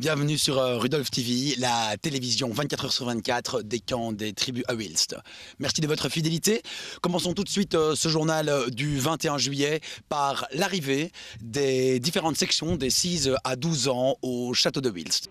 Bienvenue sur Rudolf TV, la télévision 24 heures sur 24 des camps des tribus à Wilst. Merci de votre fidélité. Commençons tout de suite ce journal du 21 juillet par l'arrivée des différentes sections des 6 à 12 ans au château de Wilst.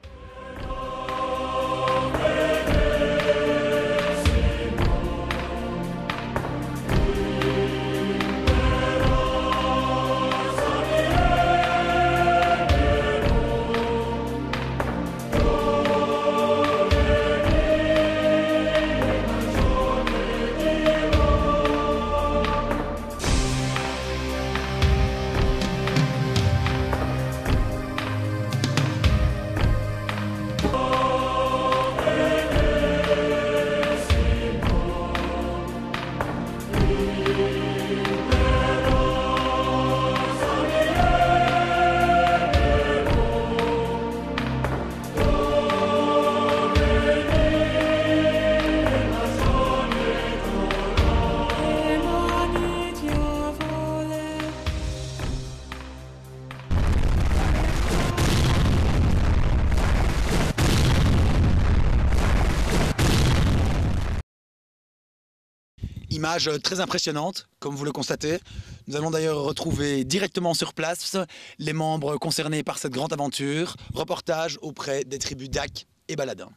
Image très impressionnante, comme vous le constatez. Nous allons d'ailleurs retrouver directement sur place les membres concernés par cette grande aventure. Reportage auprès des tribus d'Ac et Baladin.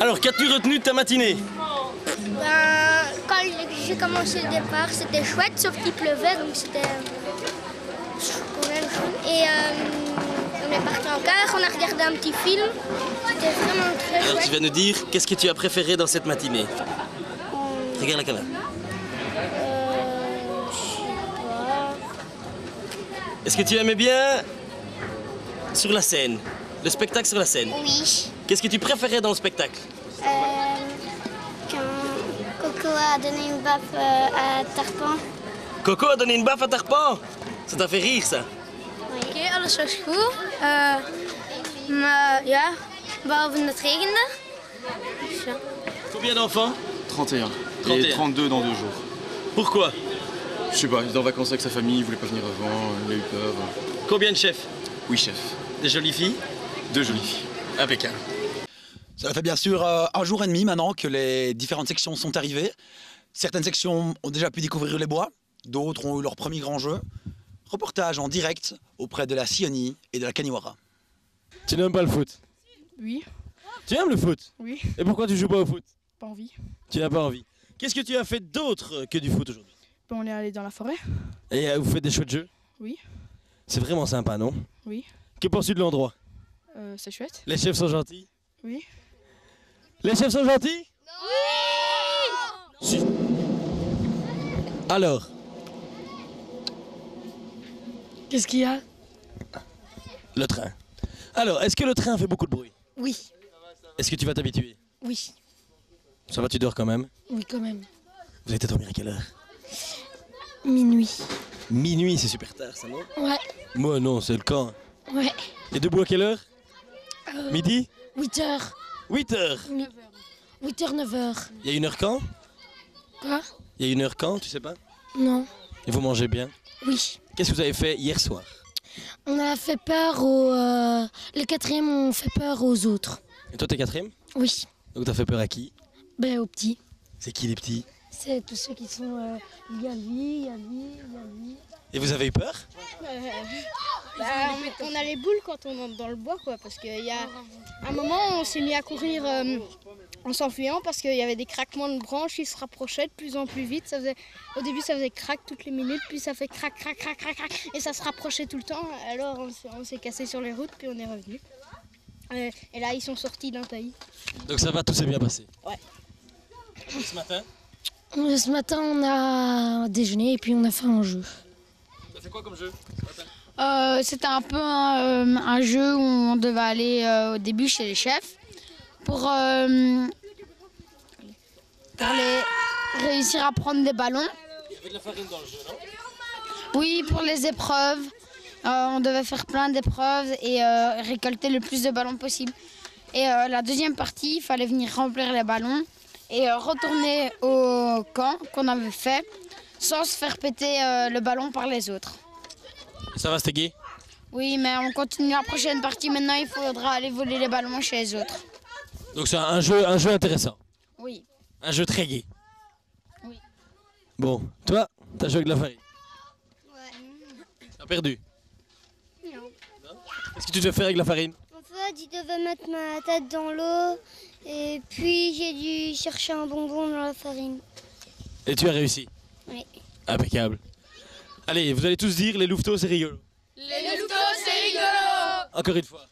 Alors, qu'as-tu retenu de ta matinée? Quand j'ai commencé le départ, c'était chouette, sauf qu'il pleuvait, donc c'était quand même chouette. Et on est parti en car, on a regardé un petit film. C'était vraiment très chouette. Alors, tu vas nous dire, qu'est-ce que tu as préféré dans cette matinée? Regarde la caméra. Je sais pas. Est-ce que tu aimais bien sur la scène, le spectacle sur la scène? Oui. Qu'est-ce que tu préférais dans le spectacle? Quand Coco a donné une baffe à Tarpan. Coco a donné une baffe à Tarpan. Ça t'a fait rire, ça? Oké, alles was goed. Maar ja, behalve het regende. Dus ja. Combien d'enfants? 31. 31. Et 32 dans 2 jours. Pourquoi? Je sais pas, il était en vacances avec sa famille, il voulait pas venir avant, il a eu peur. Combien de chefs? Oui, chef. Des jolies filles? 2 jolies filles. Impeccable. Ça fait bien sûr un jour et demi maintenant que les différentes sections sont arrivées. Certaines sections ont déjà pu découvrir les bois, d'autres ont eu leur premier grand jeu. Reportage en direct auprès de la Sioni et de la Kaniwara. Tu n'aimes pas le foot? Oui, Tu aimes le foot? oui, Et pourquoi tu joues pas au foot? pas envie. Tu n'as pas envie. Qu'est-ce que tu as fait d'autre que du foot aujourd'hui? Bon, on est allé dans la forêt. Et vous faites des chouettes jeux? Oui. C'est vraiment sympa, non? Oui. Que penses-tu de l'endroit? C'est chouette. Les chefs sont gentils? Oui. Les chefs sont gentils? Oui. Alors, Qu'est-ce qu'il y a? le train. Alors, est-ce que le train fait beaucoup de bruit? Oui, Est-ce que tu vas t'habituer? oui, Ça va, tu dors quand même? oui quand même. Vous avez été dormir à quelle heure? Minuit. Minuit, c'est super tard, ça, non? Ouais, Moi, non, c'est le camp. ouais. Et debout à quelle heure? Midi? 8h. 8 heures. 8h, 9h. Il y a une heure quand? Quoi? Il y a une heure quand, tu sais pas? Non. Et vous mangez bien? Oui. Qu'est-ce que vous avez fait hier soir? On a fait peur aux... Les quatrièmes ont fait peur aux autres. Et toi, t'es quatrième? Oui. Donc t'as fait peur à qui? Ben, aux petits. C'est qui les petits? C'est tous ceux qui sont... Il y a lui, il y a lui, il y a lui. Et vous avez eu peur? On a les boules quand on entre dans le bois, quoi, parce qu'il y a un moment on s'est mis à courir en s'enfuyant parce qu'il y avait des craquements de branches qui se rapprochaient de plus en plus vite. Au début ça faisait crac toutes les minutes, puis ça fait crac, crac, crac, crac, crac, et ça se rapprochait tout le temps. Alors on s'est cassé sur les routes, puis on est revenu. Et là ils sont sortis d'un taillis. Donc ça va, tout s'est bien passé? Ouais. Ce matin? Ce matin, on a déjeuné et puis on a fait un jeu. T'as fait quoi comme jeu? C'était un peu un jeu où on devait aller au début chez les chefs pour réussir à prendre des ballons. Il y avait de la farine dans le jeu, non? Oui, pour les épreuves. On devait faire plein d'épreuves et récolter le plus de ballons possible. Et la deuxième partie, il fallait venir remplir les ballons et retourner au camp qu'on avait fait sans se faire péter le ballon par les autres. Ça va, c'était gai? Oui, mais on continue la prochaine partie. Maintenant, il faudra aller voler les ballons chez les autres. Donc c'est un jeu intéressant. Oui. Un jeu très gai. Oui. Bon, toi, t'as joué avec de la farine. Ouais. T'as perdu. Non. Qu'est-ce que tu devais faire avec la farine? En fait, je devais mettre ma tête dans l'eau et puis j'ai dû chercher un bonbon dans la farine. Et tu as réussi. Oui. Impeccable. Allez, vous allez tous dire les louveteaux, c'est rigolo. Les louveteaux, c'est rigolo! Encore une fois.